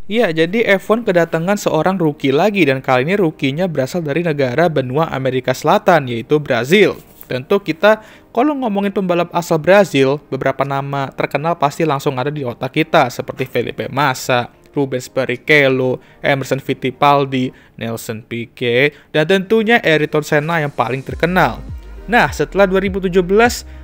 Iya, jadi F1 kedatangan seorang rookie lagi, dan kali ini rookie-nya berasal dari negara benua Amerika Selatan, yaitu Brazil. Tentu kita, kalau ngomongin pembalap asal Brazil, beberapa nama terkenal pasti langsung ada di otak kita, seperti Felipe Massa, Rubens Barrichello, Emerson Fittipaldi, Nelson Piquet, dan tentunya Ayrton Senna yang paling terkenal. Nah, setelah 2017,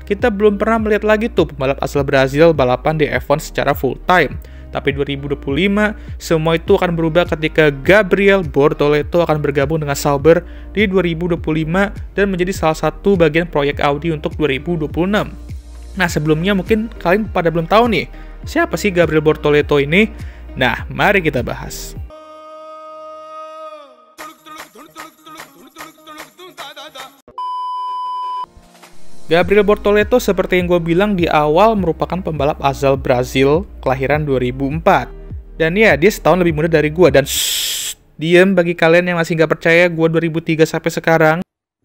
kita belum pernah melihat lagi tuh pembalap asal Brazil balapan di F1 secara full time. Tapi 2025, semua itu akan berubah ketika Gabriel Bortoleto akan bergabung dengan Sauber di 2025 dan menjadi salah satu bagian proyek Audi untuk 2026. Nah, sebelumnya mungkin kalian pada belum tahu nih, siapa sih Gabriel Bortoleto ini? Nah, mari kita bahas. Gabriel Bortoleto seperti yang gue bilang di awal merupakan pembalap asal Brazil kelahiran 2004. Dan ya, dia setahun lebih muda dari gue. Dan diem bagi kalian yang masih nggak percaya gue 2003 sampai sekarang.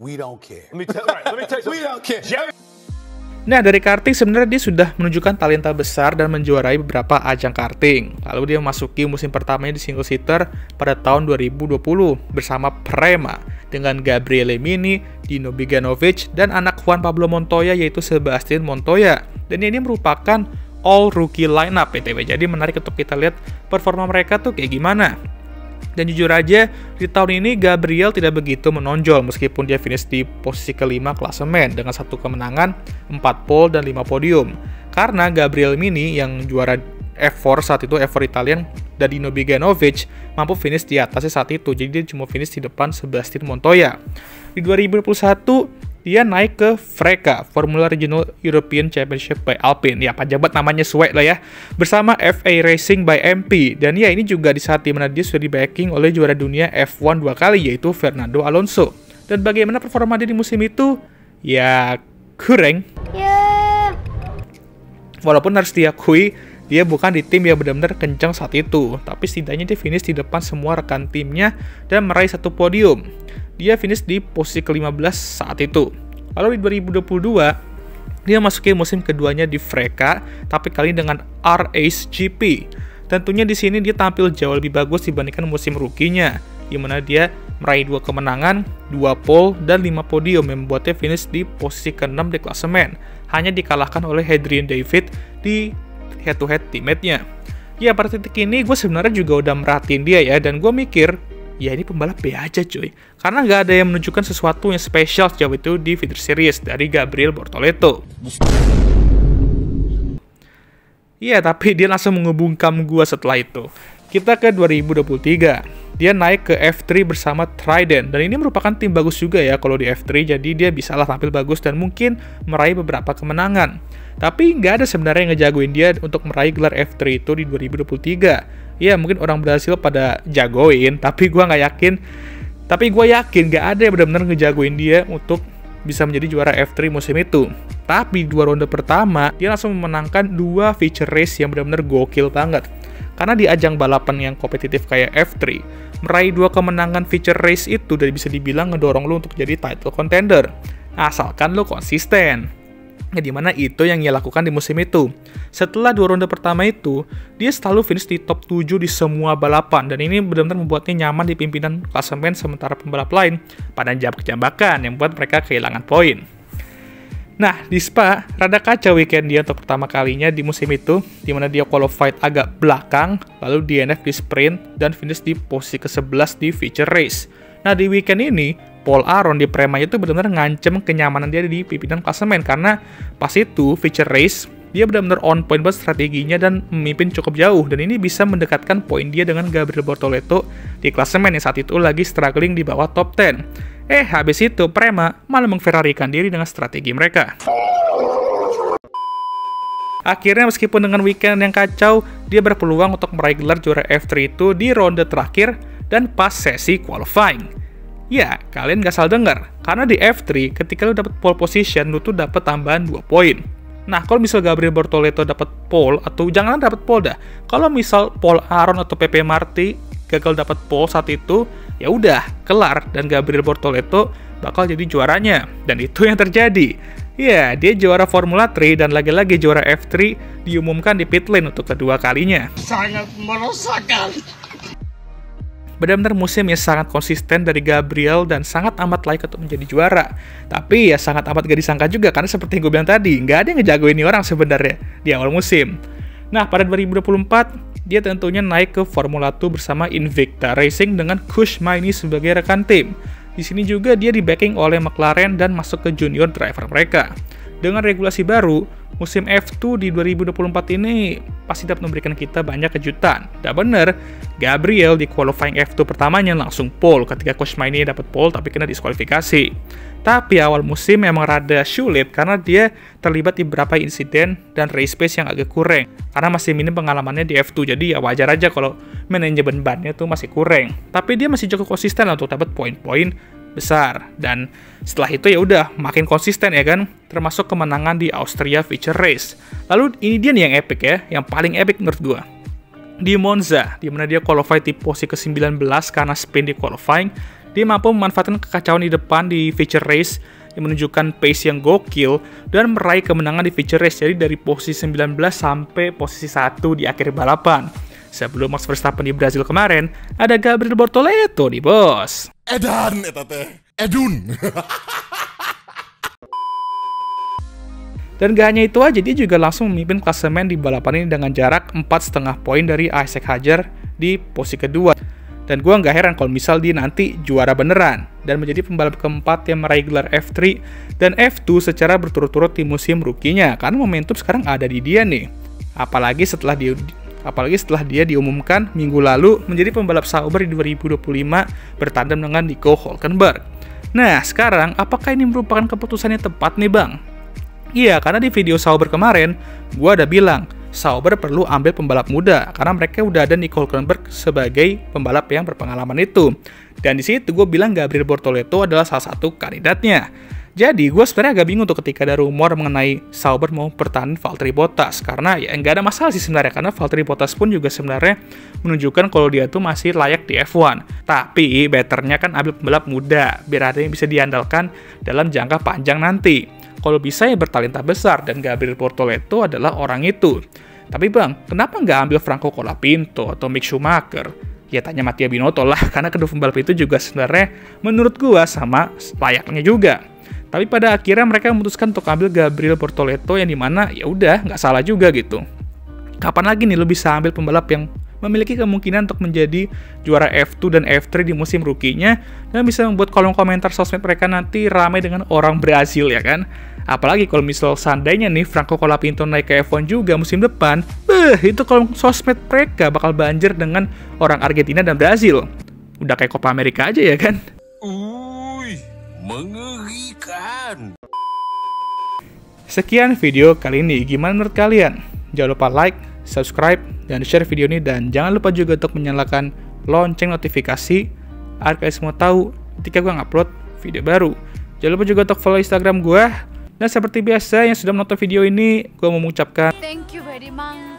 We don't care. Let me tell you, we don't care. Nah, dari karting sebenarnya dia sudah menunjukkan talenta besar dan menjuarai beberapa ajang karting. Lalu dia memasuki musim pertamanya di single seater pada tahun 2020 bersama Prema dengan Gabriele Mini, Dino Beganovic, dan anak Juan Pablo Montoya yaitu Sebastian Montoya. Dan ini merupakan all rookie lineup PTW. Jadi menarik untuk kita lihat performa mereka tuh kayak gimana. Dan jujur aja, di tahun ini Gabriel tidak begitu menonjol meskipun dia finish di posisi kelima klasemen dengan 1 kemenangan, 4 pole, dan 5 podium. Karena Gabriel Mini yang juara F4 saat itu, F4 Italian, dan Dino Beganovic mampu finish di atasnya saat itu, jadi dia cuma finish di depan Sebastian Montoya. Di 2021, dia naik ke FRECA, Formula Regional European Championship by Alpine. Ya, panjang banget namanya, suwe lah ya. Bersama FA Racing by MP. Dan ya, ini juga di saat dimana dia sudah di-backing oleh juara dunia F1 2 kali, yaitu Fernando Alonso. Dan bagaimana performa dia di musim itu? Ya, kurang. Walaupun harus diakui, dia bukan di tim yang benar-benar kencang saat itu. Tapi setidaknya dia finish di depan semua rekan timnya dan meraih 1 podium. Dia finish di posisi ke-15 saat itu. Lalu di 2022, dia masuki musim keduanya di FRECA, tapi kali ini dengan R-Ace GP. Tentunya di sini dia tampil jauh lebih bagus dibandingkan musim rookie-nya, di mana dia meraih 2 kemenangan, 2 pole, dan 5 podium yang membuatnya finish di posisi ke-6 di klasemen, hanya dikalahkan oleh Adrian David di head-to-head teammate-nya. Ya, pada titik ini gue sebenarnya juga udah merhatiin dia ya, dan gue mikir, ya ini pembalap B aja cuy. Karena nggak ada yang menunjukkan sesuatu yang spesial sejauh itu di feature series dari Gabriel Bortoleto. Iya, tapi dia langsung mengebungkam gua setelah itu. Kita ke 2023. Dia naik ke F3 bersama Trident. Dan ini merupakan tim bagus juga ya kalau di F3. Jadi dia bisalah tampil bagus dan mungkin meraih beberapa kemenangan. Tapi nggak ada sebenarnya yang ngejagoin dia untuk meraih gelar F3 itu di 2023. Ya, mungkin orang Brasil pada jagoin, tapi gue nggak yakin. Tapi gue yakin nggak ada yang benar-benar ngejagoin dia untuk bisa menjadi juara F3 musim itu. Tapi 2 ronde pertama, dia langsung memenangkan 2 feature race yang benar-benar gokil banget. Karena di ajang balapan yang kompetitif kayak F3, meraih 2 kemenangan feature race itu udah bisa dibilang ngedorong lo untuk jadi title contender. Asalkan lo konsisten. Ya, dimana itu yang ia lakukan di musim itu. Setelah 2 ronde pertama itu, dia selalu finish di top 7 di semua balapan, dan ini benar-benar membuatnya nyaman di pimpinan klasemen sementara pembalap lain pada jambak-jambakan yang membuat mereka kehilangan poin. Nah, di Spa, rada kacau weekend dia untuk pertama kalinya di musim itu, dimana dia qualified agak belakang, lalu DNF di sprint, dan finish di posisi ke-11 di feature race. Nah, di weekend ini, Paul Aron di Prema itu benar-benar ngancem kenyamanan dia di pimpinan klasemen, karena pas itu, feature race, dia benar-benar on point buat strateginya dan memimpin cukup jauh, dan ini bisa mendekatkan poin dia dengan Gabriel Bortoleto di klasemen yang saat itu lagi struggling di bawah top 10. Habis itu Prema malah mengferrarikan diri dengan strategi mereka. Akhirnya meskipun dengan weekend yang kacau, dia berpeluang untuk meraih gelar juara F3 itu di ronde terakhir dan pas sesi qualifying. Ya, kalian gak salah dengar, karena di F3 ketika lu dapat pole position, lu tuh dapat tambahan 2 poin. Nah, kalau misal Gabriel Bortoleto dapat pole, atau jangan dapat pole dah, kalau misal Paul Aron atau Pepe Marti gagal dapat pole saat itu, ya udah kelar dan Gabriel Bortoleto bakal jadi juaranya, dan itu yang terjadi. Ya, dia juara Formula 3 dan lagi-lagi juara F3 diumumkan di pit lane untuk kedua kalinya. Sangat meresahkan. Benar-benar musim yang sangat konsisten dari Gabriel dan sangat amat layak untuk menjadi juara. Tapi ya sangat amat gak disangka juga karena seperti yang gue bilang tadi, nggak ada yang ngejagoin ini orang sebenarnya di awal musim. Nah, pada 2024, dia tentunya naik ke Formula 2 bersama Invicta Racing dengan Kush Maini sebagai rekan tim. Di sini juga dia di-backing oleh McLaren dan masuk ke junior driver mereka. Dengan regulasi baru, musim F2 di 2024 ini pasti dapat memberikan kita banyak kejutan. Dan bener, Gabriel di qualifying F2 pertamanya langsung pole ketika Kush Maini dapat pole tapi kena diskualifikasi. Tapi awal musim memang rada sulit karena dia terlibat di beberapa insiden dan race pace yang agak kurang. Karena masih minim pengalamannya di F2, jadi ya wajar aja kalau manajemen bannya tuh masih kurang. Tapi dia masih cukup konsisten untuk dapat poin-poin besar. Dan setelah itu ya udah makin konsisten ya kan, termasuk kemenangan di Austria Feature Race. Lalu ini dia nih yang epic ya, yang paling epic menurut gua. Di Monza, di mana dia qualify di posisi ke-19 karena spin di qualifying, dia mampu memanfaatkan kekacauan di depan di feature race yang menunjukkan pace yang gokil dan meraih kemenangan di feature race, jadi dari posisi 19 sampai posisi 1 di akhir balapan. Sebelum Max Verstappen di Brazil kemarin, ada Gabriel Bortoleto nih bos. Edan, eta teh. Edun. Dan gak hanya itu aja, dia juga langsung memimpin klasemen di balapan ini dengan jarak 4,5 poin dari Isaac Hadjar di posisi kedua. Dan gue nggak heran kalau misal dia nanti juara beneran dan menjadi pembalap keempat yang meraih gelar F3 dan F2 secara berturut-turut di musim rookie-nya, karena momentum sekarang ada di dia nih. Apalagi setelah dia diumumkan minggu lalu menjadi pembalap Sauber di 2025 bertandem dengan Nico Hülkenberg. Nah, sekarang apakah ini merupakan keputusan yang tepat nih bang? Iya, karena di video Sauber kemarin, gue ada bilang Sauber perlu ambil pembalap muda karena mereka udah ada Nico Hülkenberg sebagai pembalap yang berpengalaman itu. Dan di situ gue bilang Gabriel Bortoleto adalah salah satu kandidatnya. Jadi gue sebenarnya agak bingung tuh ketika ada rumor mengenai Sauber mau pertahanan Valtteri Bottas, karena ya nggak ada masalah sih sebenarnya, karena Valtteri Bottas pun juga sebenarnya menunjukkan kalau dia tuh masih layak di F1. Tapi betternya kan ambil pembalap muda biar ada yang bisa diandalkan dalam jangka panjang nanti. Kalau bisa ya bertalenta besar, dan Gabriel Bortoleto adalah orang itu. Tapi bang, kenapa nggak ambil Franco Colapinto atau Mick Schumacher? Ya tanya Mattia Binotto lah, karena kedua pembalap itu juga sebenarnya menurut gua sama layaknya juga. Tapi pada akhirnya mereka memutuskan untuk ambil Gabriel Bortoleto yang dimana ya udah nggak salah juga gitu. Kapan lagi nih lo bisa ambil pembalap yang memiliki kemungkinan untuk menjadi juara F2 dan F3 di musim rookie-nya dan bisa membuat kolom komentar sosmed mereka nanti ramai dengan orang Brazil ya kan? Apalagi kalau misal seandainya nih Franco Colapinto naik ke F1 juga musim depan, itu kolom sosmed mereka bakal banjir dengan orang Argentina dan Brazil. Udah kayak Copa America aja ya kan? Mengerikan. Sekian video kali ini, gimana menurut kalian? Jangan lupa like, subscribe, dan share video ini, dan jangan lupa juga untuk menyalakan lonceng notifikasi agar kalian semua tahu ketika gue ngupload video baru. Jangan lupa juga untuk follow Instagram gue. Dan seperti biasa yang sudah menonton video ini, gue mau mengucapkan thank you very much.